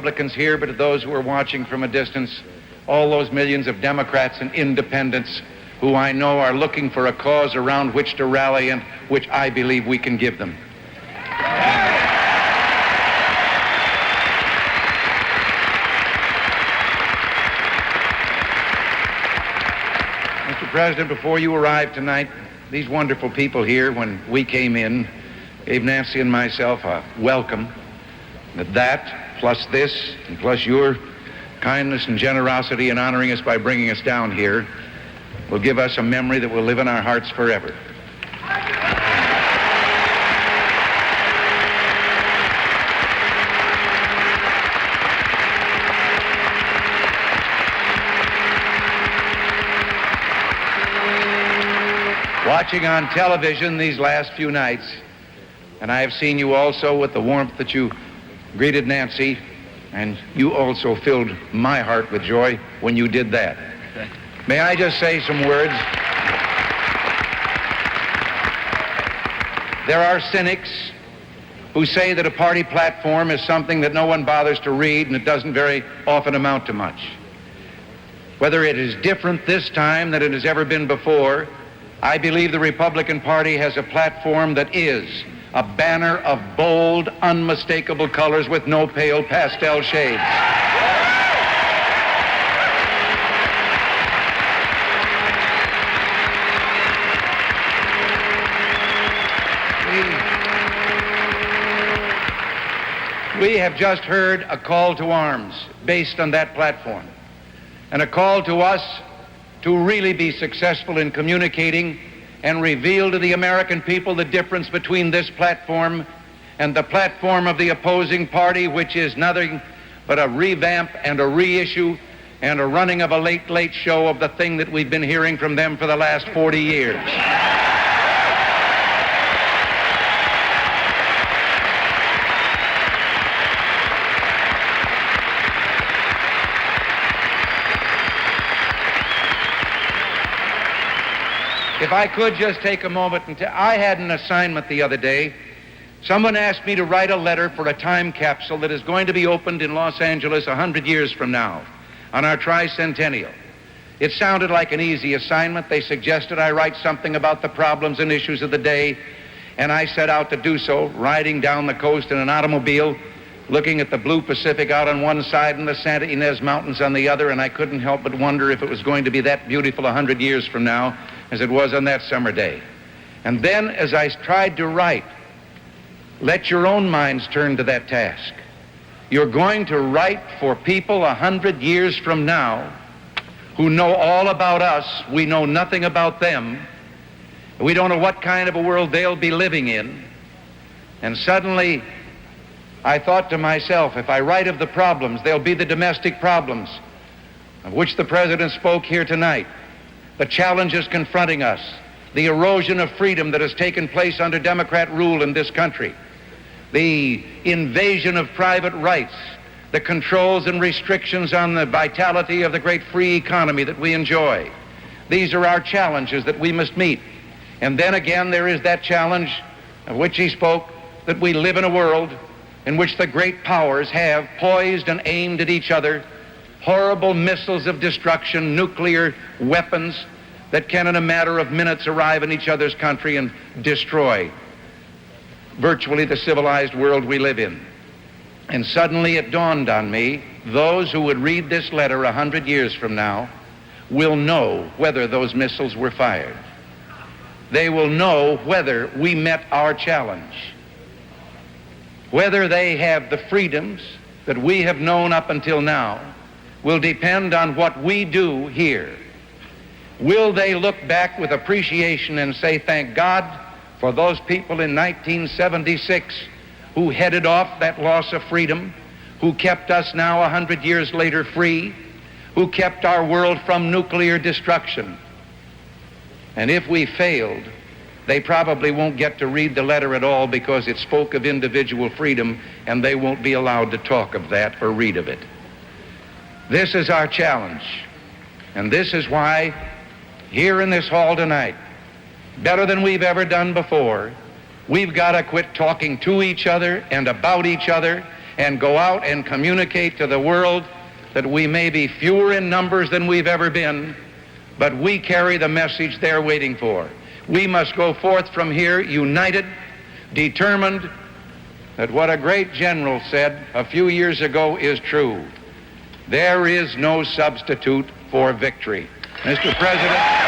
Republicans here, but to those who are watching from a distance, all those millions of Democrats and independents who I know are looking for a cause around which to rally and which I believe we can give them. Mr. President, before you arrived tonight, these wonderful people here, when we came in, gave Nancy and myself a welcome. That, plus this, and plus your kindness and generosity in honoring us by bringing us down here, will give us a memory that will live in our hearts forever. Watching on television these last few nights, and I have seen you also with the warmth that you greeted Nancy, and you also filled my heart with joy when you did that. May I just say some words? There are cynics who say that a party platform is something that no one bothers to read and it doesn't very often amount to much. Whether it is different this time than it has ever been before, I believe the Republican Party has a platform that is a banner of bold, unmistakable colors with no pale pastel shades. We have just heard a call to arms based on that platform, and a call to us to really be successful in communicating and reveal to the American people the difference between this platform and the platform of the opposing party, which is nothing but a revamp and a reissue and a running of a late show of the thing that we've been hearing from them for the last 40 years. If I could just take a moment and I had an assignment the other day. Someone asked me to write a letter for a time capsule that is going to be opened in Los Angeles 100 years from now on our tricentennial. It sounded like an easy assignment. They suggested I write something about the problems and issues of the day, and I set out to do so, riding down the coast in an automobile, looking at the blue Pacific out on one side and the Santa Ynez Mountains on the other, and I couldn't help but wonder if it was going to be that beautiful 100 years from now as it was on that summer day. And then, as I tried to write, let your own minds turn to that task. You're going to write for people 100 years from now who know all about us. We know nothing about them. We don't know what kind of a world they'll be living in. And suddenly, I thought to myself, if I write of the problems, they'll be the domestic problems of which the President spoke here tonight, the challenges confronting us, the erosion of freedom that has taken place under Democrat rule in this country, the invasion of private rights, the controls and restrictions on the vitality of the great free economy that we enjoy. These are our challenges that we must meet. And then again, there is that challenge of which he spoke, that we live in a world in which the great powers have poised and aimed at each other horrible missiles of destruction, nuclear weapons that can in a matter of minutes arrive in each other's country and destroy virtually the civilized world we live in. And suddenly it dawned on me, those who would read this letter 100 years from now will know whether those missiles were fired. They will know whether we met our challenge, whether they have the freedoms that we have known up until now will depend on what we do here. Will they look back with appreciation and say, thank God for those people in 1976 who headed off that loss of freedom, who kept us now 100 years later free, who kept our world from nuclear destruction? And if we failed, they probably won't get to read the letter at all because it spoke of individual freedom, and they won't be allowed to talk of that or read of it. This is our challenge, and this is why here in this hall tonight, better than we've ever done before, we've got to quit talking to each other and about each other and go out and communicate to the world that we may be fewer in numbers than we've ever been, but we carry the message they're waiting for. We must go forth from here united, determined that what a great general said a few years ago is true. There is no substitute for victory. Mr. President,